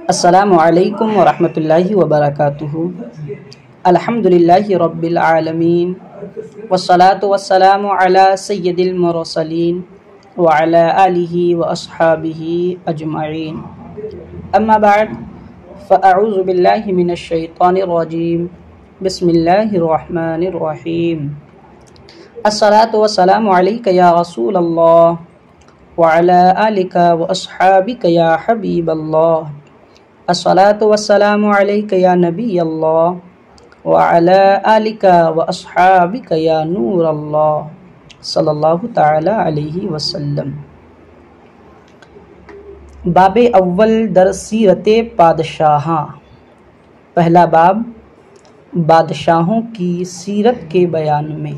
السلام علیکم ورحمۃ اللہ وبرکاتہ۔ الحمدللہ رب العالمین والصلاة والسلام علی سید المرسلین وعلی آلہ واصحابہ اجمعین، اما بعد فاعوذ باللہ من الشیطان الرجیم، بسم اللہ الرحمن الرحیم۔ الصلاة والسلام علیک یا رسول اللہ وعلی آلک واصحابک یا حبیب اللہ، الصلاة والسلام علیک یا نبی اللہ وعلی آلک واصحابک یا نور اللہ، صلی اللہ تعالی علیہ وسلم۔ باب اول در سیرت پادشاہاں، پہلا باب بادشاہوں کی سیرت کے بیان میں۔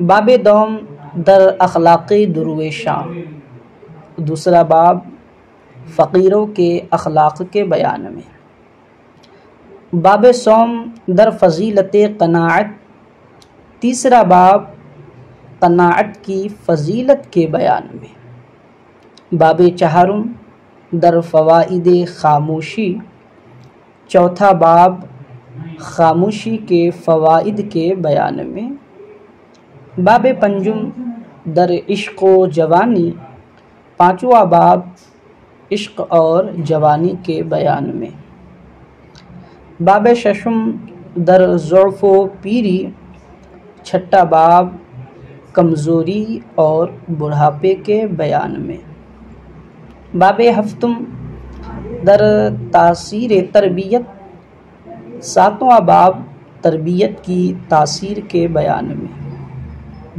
باب دوم در اخلاق درویشاں، دوسرا باب فقیروں کے اخلاق کے بیان میں۔ باب سوم در فضیلت قناعت، تیسرا باب قناعت کی فضیلت کے بیان میں۔ باب چہارم در فوائد خاموشی، چوتھا باب خاموشی کے فوائد کے بیان میں۔ باب پنجم در عشق و جوانی، پانچواں باب عشق اور جوانی کے بیان میں۔ باب ششم در ضعف و پیری، چھٹا باب کمزوری اور بڑھاپے کے بیان میں۔ باب ہفتم در تاثیر تربیت، ساتواں باب تربیت کی تاثیر کے بیان میں۔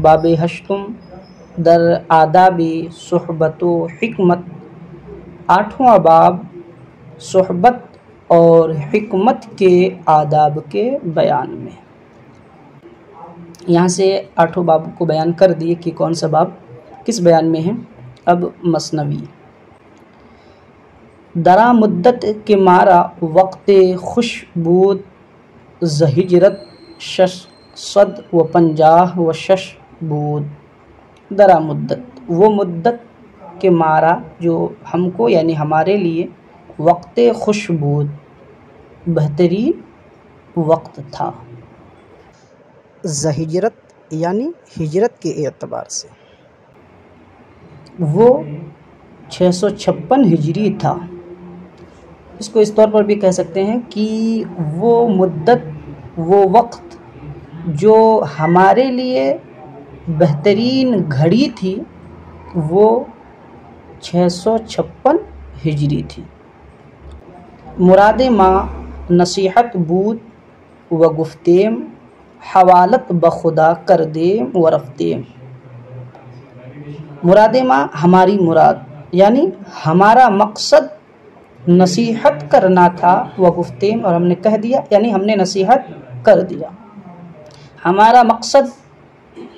باب ہشتم در آداب صحبت و حکمت، آٹھواں باب صحبت اور حکمت کے آداب کے بیان میں۔ یہاں سے آٹھوں باب کو بیان کر دیے کہ کون سا باب کس بیان میں ہے۔ اب مثنوی۔ درا مدت کے مارا وقت خوش بود زہجرت، 656 بود۔ درا مدت، وہ مدت کے مارا جو ہم کو یعنی ہمارے لیے وقت خوش بود، بہترین وقت تھا۔ زہجرت یعنی ہجرت کے اعتبار سے وہ 656 ہجری تھا۔ اس کو اس طور پر بھی کہہ سکتے ہیں کہ وہ مدت، وہ وقت جو ہمارے لیے بہترین گھڑی تھی، وہ 656 ہجری تھی۔ مراد ما نصیحت بود و گفتیم، حوالت بخدا کردیم و رفتیم۔ مراد ما ہماری مراد یعنی ہمارا مقصد نصیحت کرنا تھا، و گفتیم اور ہم نے کہہ دیا یعنی ہم نے نصیحت کر دیا۔ ہمارا مقصد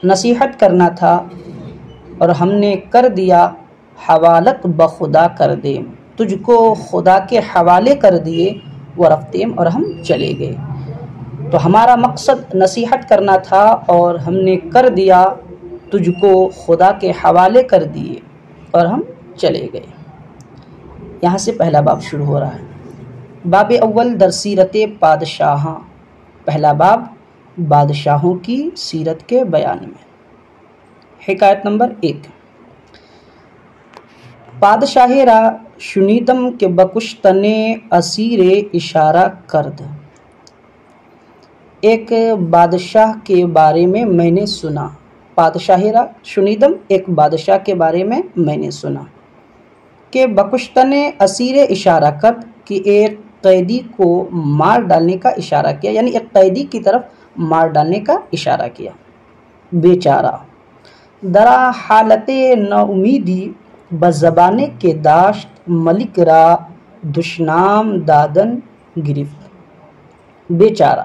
نصیحت کرنا تھا اور ہم نے کر دیا، حوالت بخدا کر دیم، تجھ کو خدا کے حوالے کر دیے، وہ رفتیم اور ہم چلے گئے۔ تو ہمارا مقصد نصیحت کرنا تھا اور ہم نے کر دیا، تجھ کو خدا کے حوالے کر دیے اور ہم چلے گئے۔ یہاں سے پہلا باب شروع ہو رہا ہے۔ باب اول در سیرت پادشاہاں، پہلا باب بادشاہوں کی سیرت کے بیان میں۔ حکایت نمبر 1۔ پادشاہ را شنیدم کہ بکشتن اسیر اشارہ کرد، ایک بادشاہ کے بارے میں میں نے سنا۔ پادشاہ را شنیدم، ایک بادشاہ کے بارے میں میں نے سنا کہ بکشتن اسیر اشارہ کرد، کہ ایک قیدی کو مار ڈالنے کا اشارہ کیا، یعنی ایک قیدی کی طرف مار ڈالنے کا اشارہ کیا۔ بیچارہ درا حالت نا امیدی، بزبانے کے داشت ملک را دشنام دادن گرفت۔ بیچارہ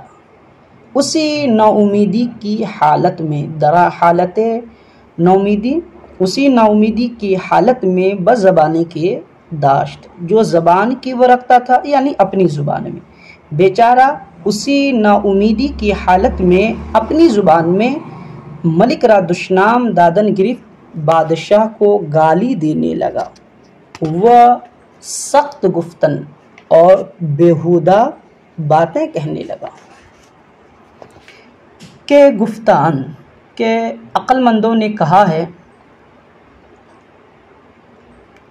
اسی نا امیدی کی حالت میں، درا حالت نا امیدی، اسی نا امیدی کی حالت میں، بزبانے کے داشت جو زبان کی وہ رکھتا تھا یعنی اپنی زبان میں، بیچارہ اسی نا امیدی کی حالت میں اپنی زبان میں، ملک را دشنام دادن گرفت، بادشاہ کو گالی دینے لگا۔ وہ سخت گفتن اور بیہودہ باتیں کہنے لگا۔ کہ گفتان کہ عقل مندوں نے کہا ہے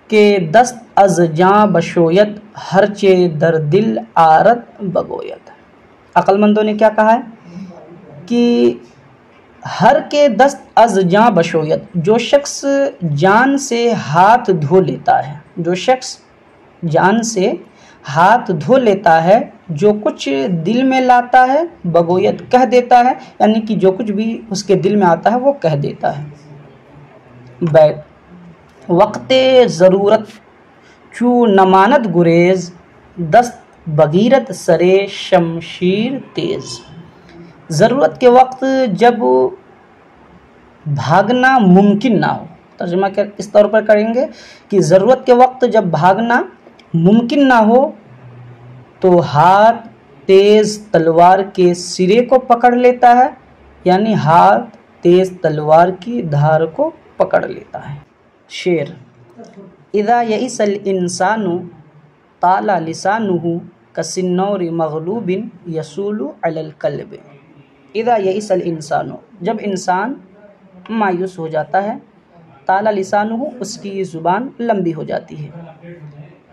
کہ دست از جاں بشویت ہرچے در دل آرت بگویت۔ عقل مندوں نے کیا کہا ہے کہ ہر کے دست از جاں بشویت، جو شخص جان سے ہاتھ دھو لیتا ہے، جو شخص جان سے ہاتھ دھو لیتا ہے، جو کچھ دل میں لاتا ہے بگویت کہہ دیتا ہے، یعنی کہ جو کچھ بھی اس کے دل میں آتا ہے وہ کہہ دیتا ہے۔ بیت وقت ضرورت چو نماند گریز، دست بغیرت سرے شمشیر تیز۔ ضرورت کے وقت جب بھاگنا ممکن نہ ہو، ترجمہ اس طور پر کریں گے کہ ضرورت کے وقت جب بھاگنا ممکن نہ ہو تو ہاتھ تیز تلوار کے سرے کو پکڑ لیتا ہے، یعنی ہاتھ تیز تلوار کی دھار کو پکڑ لیتا ہے۔ شعر: اذا یئس الانسان طال لسانہ کالسنور مغلوب یصول علی القلب۔ اذا یئس الانسان، جب انسان مایوس ہو جاتا ہے، طال لسانہ، اس کی زبان لمبی ہو جاتی ہے،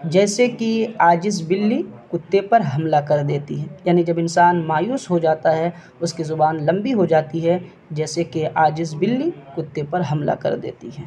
جیسے کہ عاجز بلی کتے پر حملہ کر دیتی ہے، یعنی جب انسان مایوس ہو جاتا ہے اس کی زبان لمبی ہو جاتی ہے جیسے کہ عاجز بلی کتے پر حملہ کر دیتی ہے۔